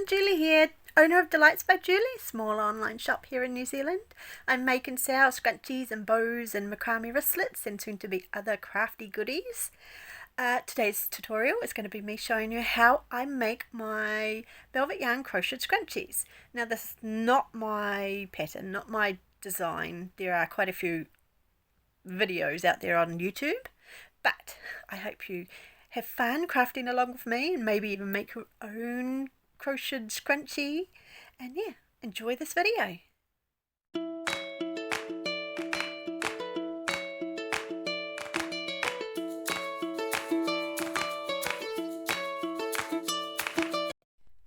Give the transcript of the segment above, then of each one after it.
Julie here, owner of Delights by Julie, small online shop here in New Zealand. I make and sell scrunchies and bows and macrame wristlets and soon to be other crafty goodies. Today's tutorial is going to be me showing you how I make my velvet yarn crocheted scrunchies. Now this is not my pattern, not my design. There are quite a few videos out there on YouTube, but I hope you have fun crafting along with me and maybe even make your own crocheted scrunchie. And yeah, enjoy this video.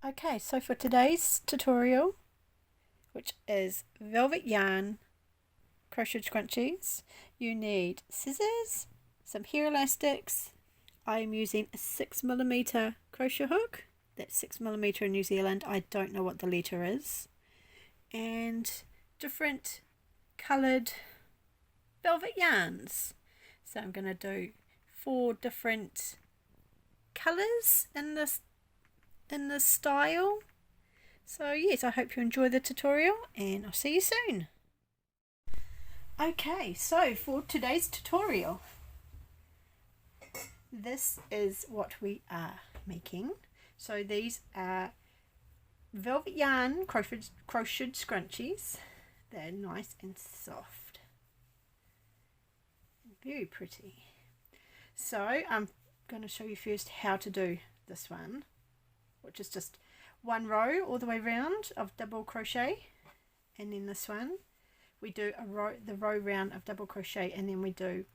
Okay, so for today's tutorial, which is velvet yarn crocheted scrunchies, you need scissors, some hair elastics. I am using a 6mm crochet hook. That's 6mm in New Zealand. I don't know what the letter is. And different coloured velvet yarns. So I'm going to do 4 different colours in this style. So yes, I hope you enjoy the tutorial and I'll see you soon. Okay, so for today's tutorial, this is what we are making. So these are velvet yarn crocheted scrunchies. They're nice and soft. Very pretty. So I'm going to show you first how to do this one, which is just one row all the way round of double crochet, and then this one we do the row round of double crochet, and then we do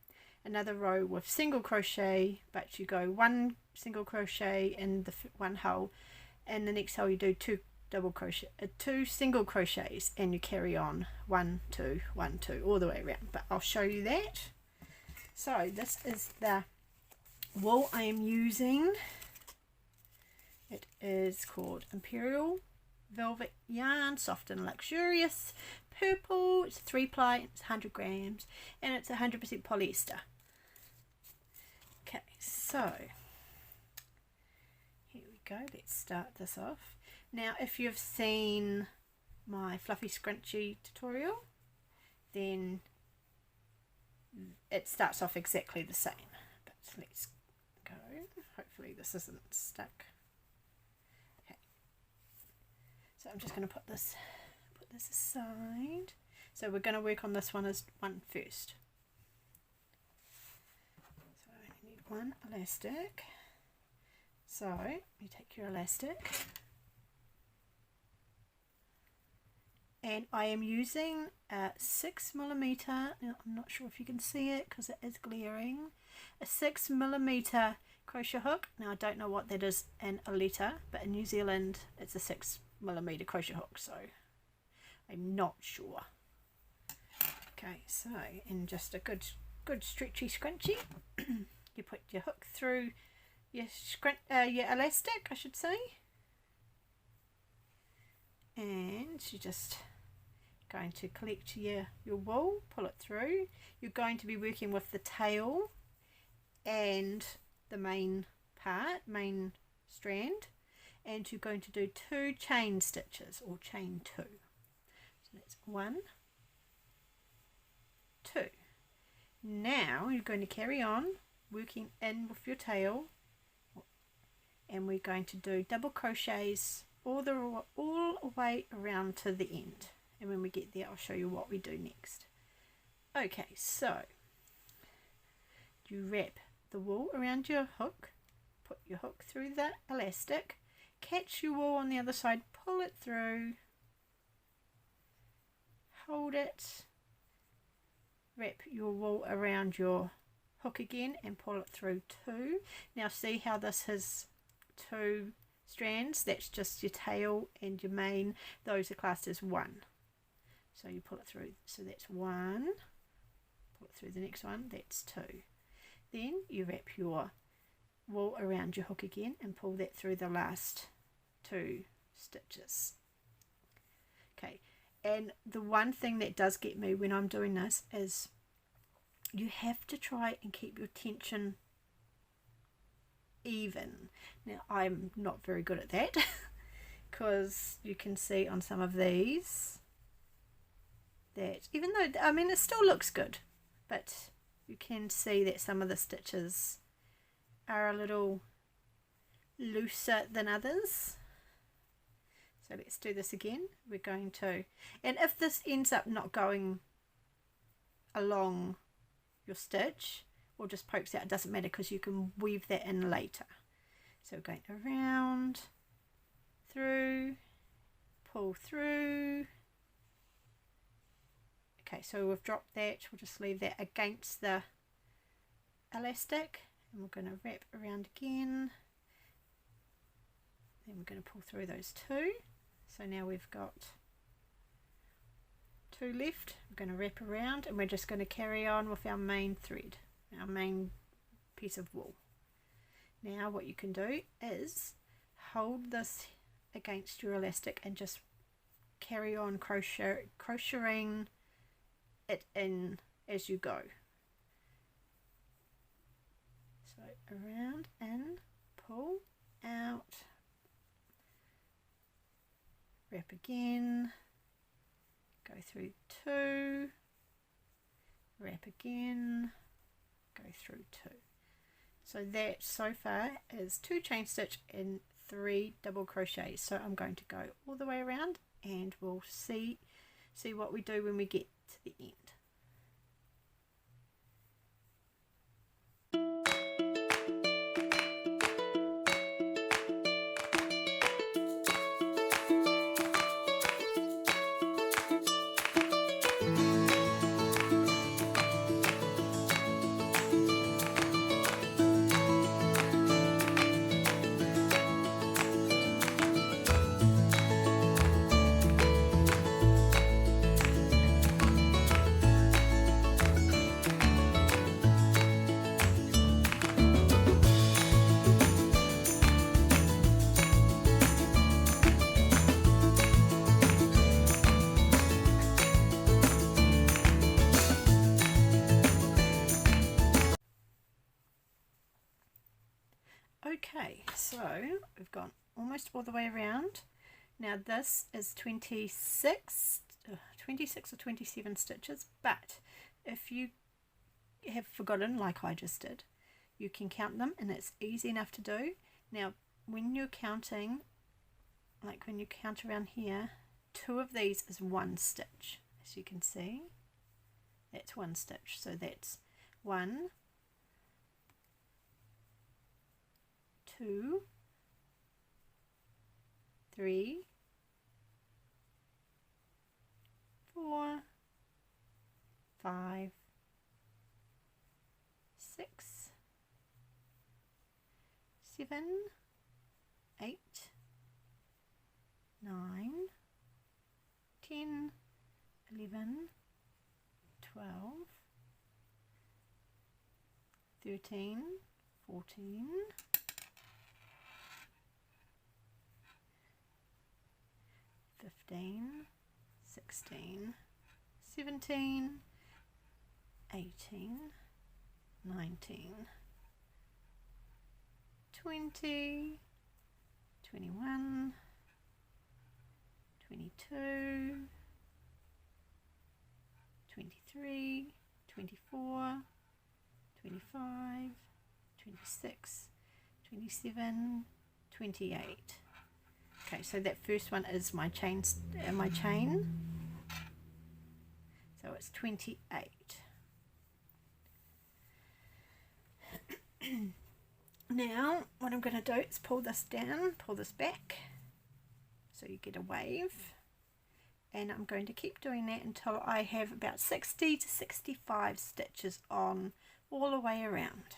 another row with single crochet, but you go 1 single crochet in the one hole, and the next hole you do 2 single crochets, and you carry on 1 2 1 2 all the way around, but I'll show you that. So this is the wool I am using. It is called Imperial Velvet Yarn, soft and luxurious purple. It's 3-ply, it's 100 grams, and it's 100% polyester. Okay, so here we go. Let's start this off. Now, if you've seen my fluffy scrunchie tutorial, then it starts off exactly the same. But let's go. Hopefully this isn't stuck. Okay. So I'm just going to put this aside. So we're going to work on this one first. So you need 1 elastic. So you take your elastic, and I am using a 6mm. Now, I'm not sure if you can see it because it is glaring. A 6mm crochet hook. Now I don't know what that is in a letter, but in New Zealand it's a 6mm crochet hook, so I'm not sure. Okay, so in just a good stretchy scrunchie, you put your hook through your elastic, I should say, and you're just going to collect your wool, pull it through. You're going to be working with the tail and the main strand, and you're going to do 2 chain stitches, or chain 2. So that's 1 2. Now you're going to carry on working in with your tail, and we're going to do double crochets all the way around to the end, and when we get there I'll show you what we do next. Okay, so you wrap the wool around your hook, put your hook through the elastic, catch your wool on the other side, pull it through, hold it, wrap your wool around your hook again and pull it through 2. Now see how this has 2 strands? That's just your tail and your main. Those are classed as 1. So you pull it through. So that's 1. Pull it through the next one. That's 2. Then you wrap your wool around your hook again and pull that through the last 2 stitches. Okay, and the one thing that does get me when I'm doing this is you have to try and keep your tension even. Now I'm not very good at that because you can see on some of these that even though, I mean, it still looks good, but you can see that some of the stitches are a little looser than others. So let's do this again. We're going to, and if this ends up not going along your stitch or just pokes out, it doesn't matter because you can weave that in later. So we're going around, through, pull through. Okay, so we've dropped that. We'll just leave that against the elastic, and we're going to wrap around again. Then we're going to pull through those two. So now we've got two left. We're going to wrap around, and we're just going to carry on with our main thread, our main piece of wool. Now what you can do is hold this against your elastic and just carry on crocheting it in as you go. So around, in, pull, out, wrap again, go through two, wrap again, go through two. So that so far is 2 chain stitch and 3 double crochets. So I'm going to go all the way around, and we'll see what we do when we get to the end. Okay, so we've gone almost all the way around. Now this is 26 or 27 stitches, but if you have forgotten, like I just did, you can count them, and it's easy enough to do. Now when you're counting, like when you count around here, 2 of these is 1 stitch. As you can see, that's 1 stitch. So that's 1, 2, 3, 4, 5, 6, 7, 8, 9, 10, 11, 12, 13, 14, 15, 16, 17, 18, 19, 20, 21, 22, 23, 24, 25, 26, 27, 28. Okay, so that first one is my chain. So it's 28. Now what I'm going to do is pull this down, pull this back, so you get a wave, and I'm going to keep doing that until I have about 60 to 65 stitches on all the way around.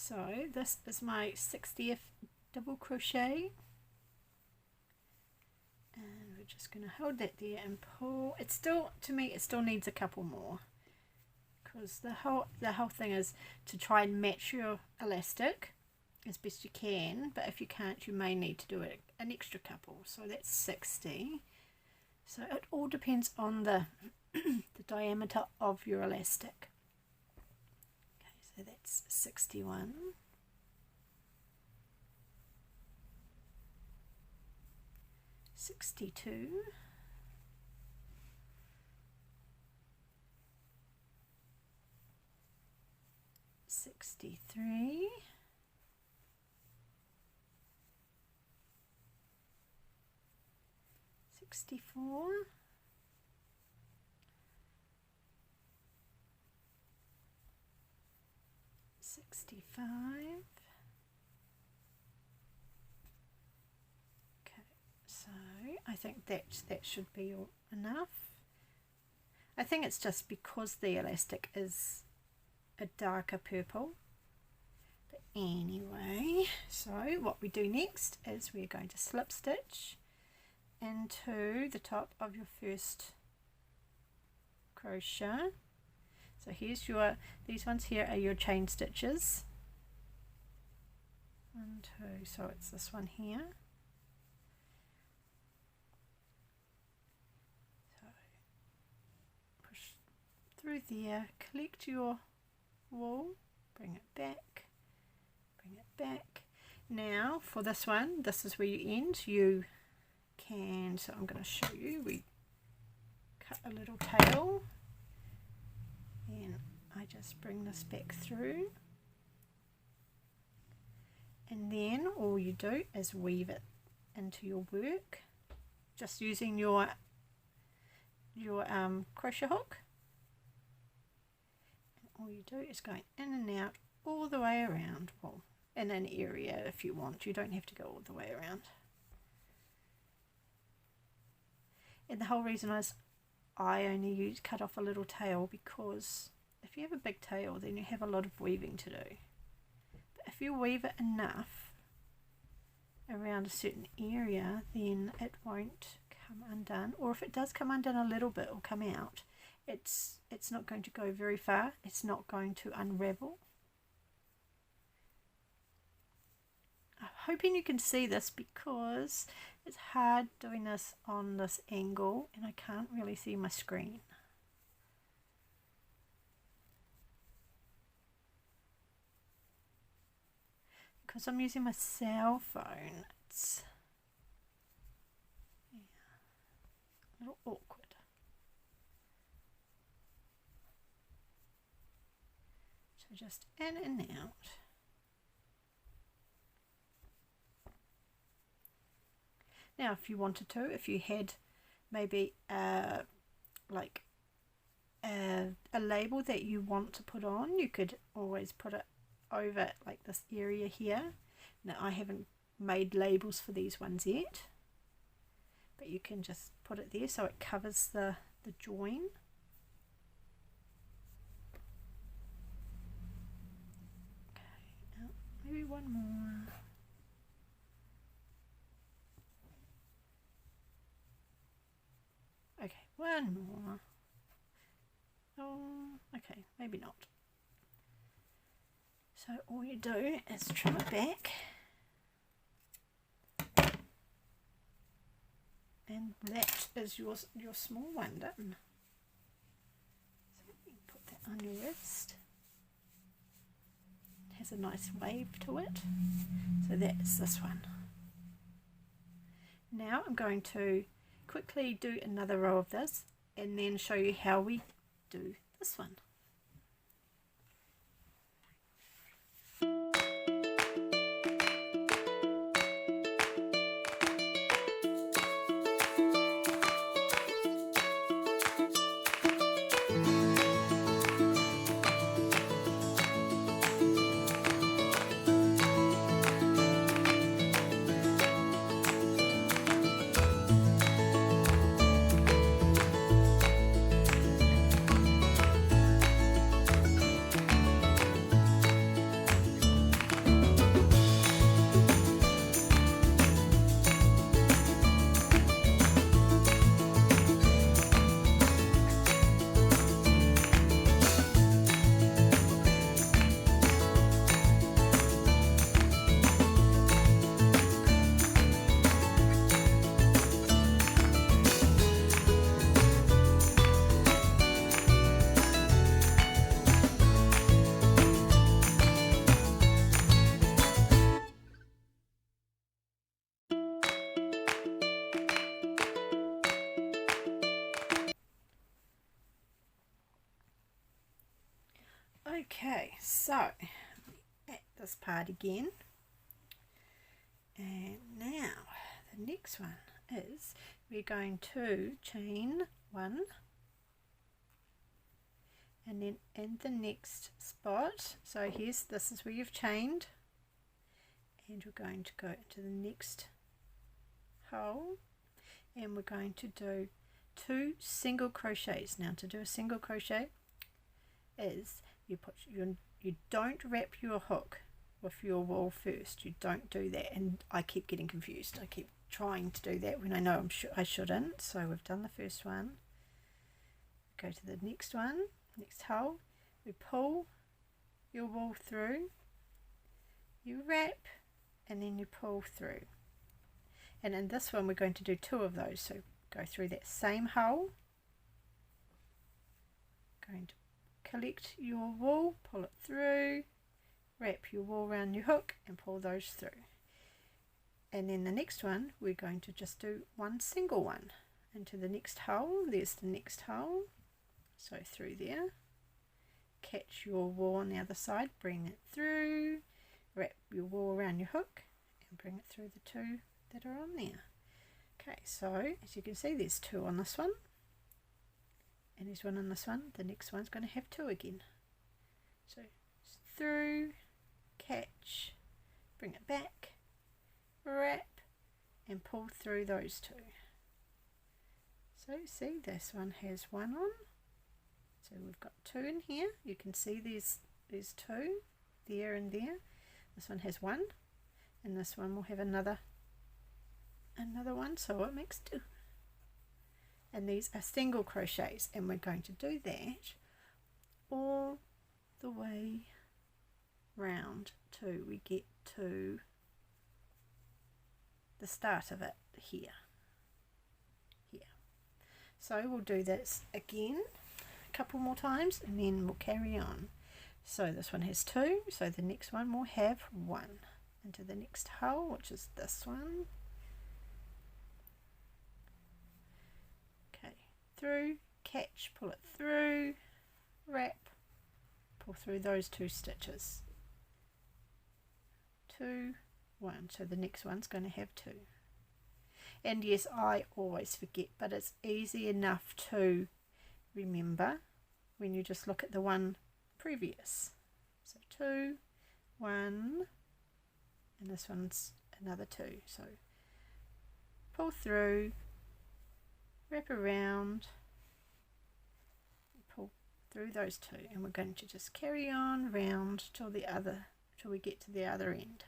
So this is my 60th double crochet, and we're just going to hold that there and pull. It's still, to me, it still needs a couple more, because the whole thing is to try and match your elastic as best you can, but if you can't, you may need to do an extra couple. So that's 60. So it all depends on the the diameter of your elastic. Okay, so that's 61. 62. 63. 64. 65. Okay, so I think that should be enough. I think it's just because the elastic is a darker purple. But anyway, so what we do next is we're going to slip stitch into the top of your first crochet. So here's these ones here are your chain stitches. 1, 2, so it's this one here. So push through there, collect your wool, bring it back, bring it back. Now for this one, this is where you end. You can, so I'm going to show you, we cut a little tail, and I just bring this back through, and then all you do is weave it into your work, just using your crochet hook. And all you do is going in and out all the way around, well, in an area if you want, you don't have to go all the way around. And the whole reason is I only cut off a little tail, because if you have a big tail, then you have a lot of weaving to do. But if you weave it enough around a certain area, then it won't come undone. Or if it does come undone a little bit or come out, it's not going to go very far. It's not going to unravel. I'm hoping you can see this, because it's hard doing this on this angle and I can't really see my screen. Because I'm using my cell phone, it's a little awkward. So just in and out. Now if you wanted to, if you had maybe like a label that you want to put on, you could always put it over like this area here. Now I haven't made labels for these ones yet, but you can just put it there so it covers the join. Okay, maybe one more. Okay, one more. Oh, okay, maybe not. So all you do is trim it back, and that is your small one done. So you can put that on your wrist. It has a nice wave to it. So that's this one. Now I'm going to quickly do another row of this and then show you how we do this one. So at this part again, and now the next one is we're going to chain 1, and then in the next spot, so this is where you've chained, and we're going to go into the next hole, and we're going to do 2 single crochets. Now to do a single crochet is you don't wrap your hook with your wool first. You don't do that, and I keep getting confused. I keep trying to do that when I know I shouldn't. So we've done the first one, go to the next one, next hole, we pull your wool through, you wrap, and then you pull through. And in this one we're going to do 2 of those, so go through that same hole, going to collect your wool, pull it through, wrap your wool around your hook and pull those through. And then the next one we're going to just do 1 single one into the next hole. There's the next hole, so through there, catch your wool on the other side, bring it through, wrap your wool around your hook and bring it through the 2 that are on there. Okay, so as you can see there's 2 on this one, and there's 1 on this one. The next one's going to have 2 again. So through, catch, bring it back, wrap and pull through those 2. So see, this one has 1 on, so we've got 2 in here. You can see there's 2 there and there. This one has 1, and this one will have another one, so it makes 2. And these are single crochets, and we're going to do that all the way round till we get to the start of it here. So we'll do this again a couple more times and then we'll carry on. So this one has 2, so the next one will have 1 into the next hole, which is this one. Okay, through, catch, pull it through, wrap, pull through those 2 stitches. 2, 1, so the next one's going to have 2. And yes, I always forget, but it's easy enough to remember when you just look at the one previous. So 2, 1, and this one's another 2. So pull through, wrap around, pull through those 2, and we're going to just carry on round till we get to the other end.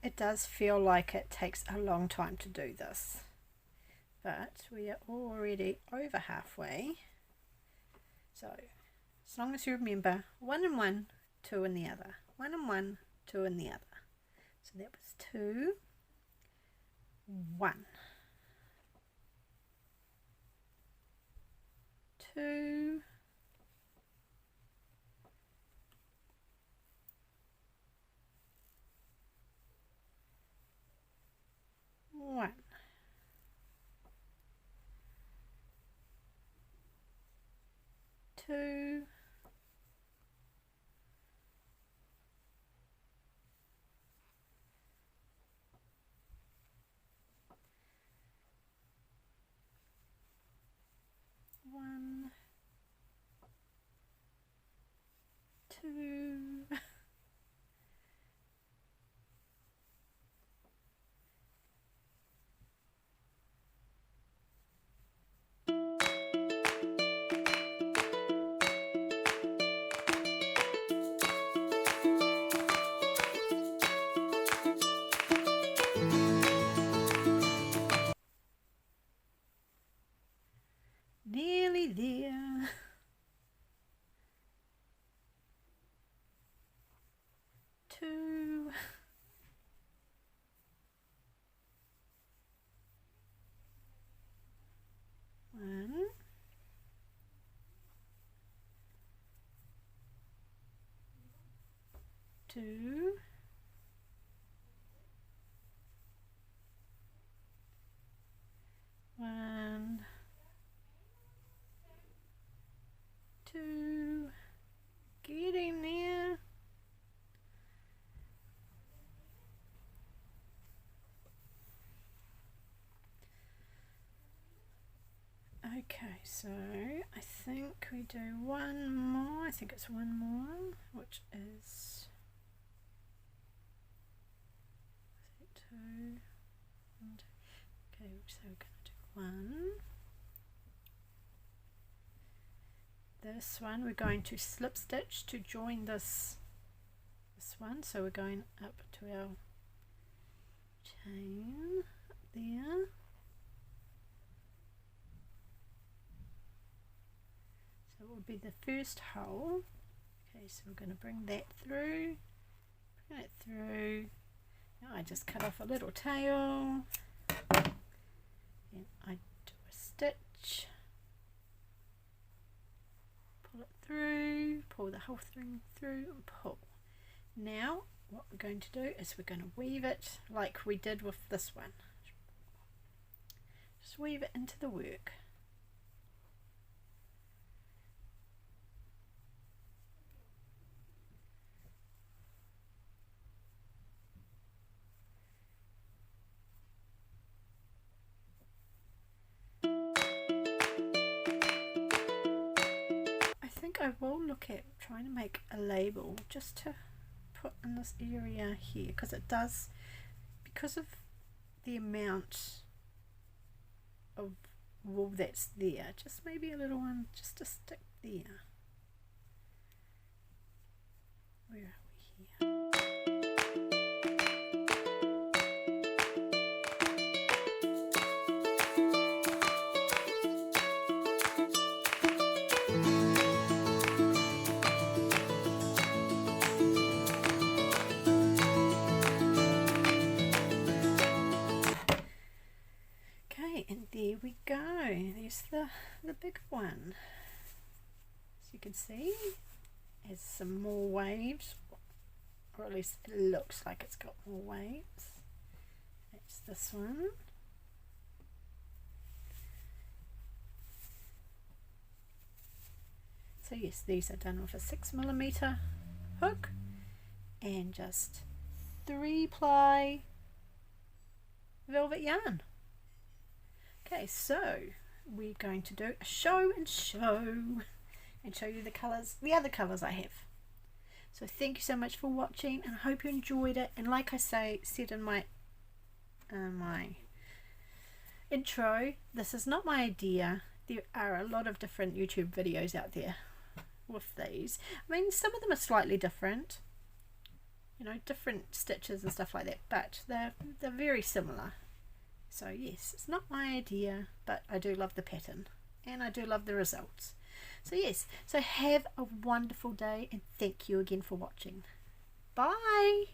It does feel like it takes a long time to do this, but we are already over halfway. So as long as you remember 1 and 1, 2 and the other, 1 and 1, 2 and the other. So that was 2, 1, 2, 1, 2, 1, 2. Nearly there. 2. 1. 2. 1. 2. Getting there. Okay, so I think we do one more. I think it's one more, which is 2. And, okay, so we're going to do 1. This one we're going to slip stitch to join this one. So we're going up to our chain up there. So it will be the first hole. Okay, so we're going to bring that through, bring it through. Now I just cut off a little tail, and I do a stitch, pull it through, pull the whole thing through and pull. Now what we're going to do is we're going to weave it like we did with this one. Just weave it into the work. I will look at trying to make a label just to put in this area here, because it does, because of the amount of wool that's there, just maybe a little one just to stick there. Where are we here? And there we go. There's the big one. As you can see, it has some more waves, or at least it looks like it's got more waves. That's this one. So yes, these are done with a 6mm hook and just 3-ply velvet yarn. Okay, so we're going to do a show and show you the colours, the other colours I have. So thank you so much for watching, and I hope you enjoyed it. And like I said in my my intro, this is not my idea. There are a lot of different YouTube videos out there with these. I mean, some of them are slightly different, you know, different stitches and stuff like that, but they're very similar. So yes, it's not my idea, but I do love the pattern and I do love the results. So yes, so have a wonderful day, and thank you again for watching. Bye!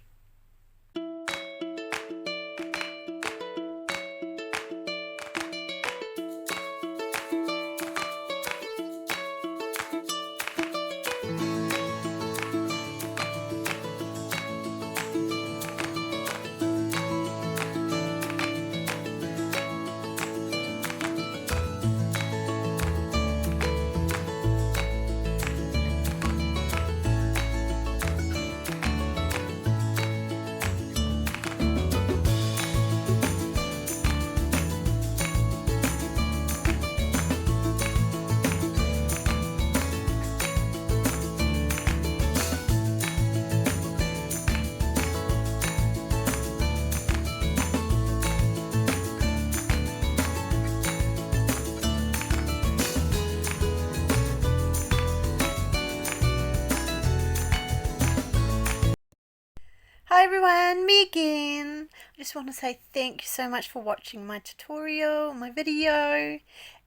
Hi everyone, me again. I just want to say thank you so much for watching my tutorial, my video,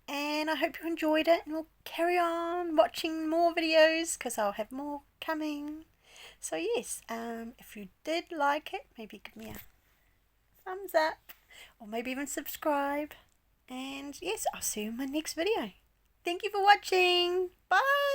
and I hope you enjoyed it, and we'll carry on watching more videos because I'll have more coming. So yes, if you did like it, maybe give me a thumbs up or maybe even subscribe, and yes, I'll see you in my next video. Thank you for watching. Bye.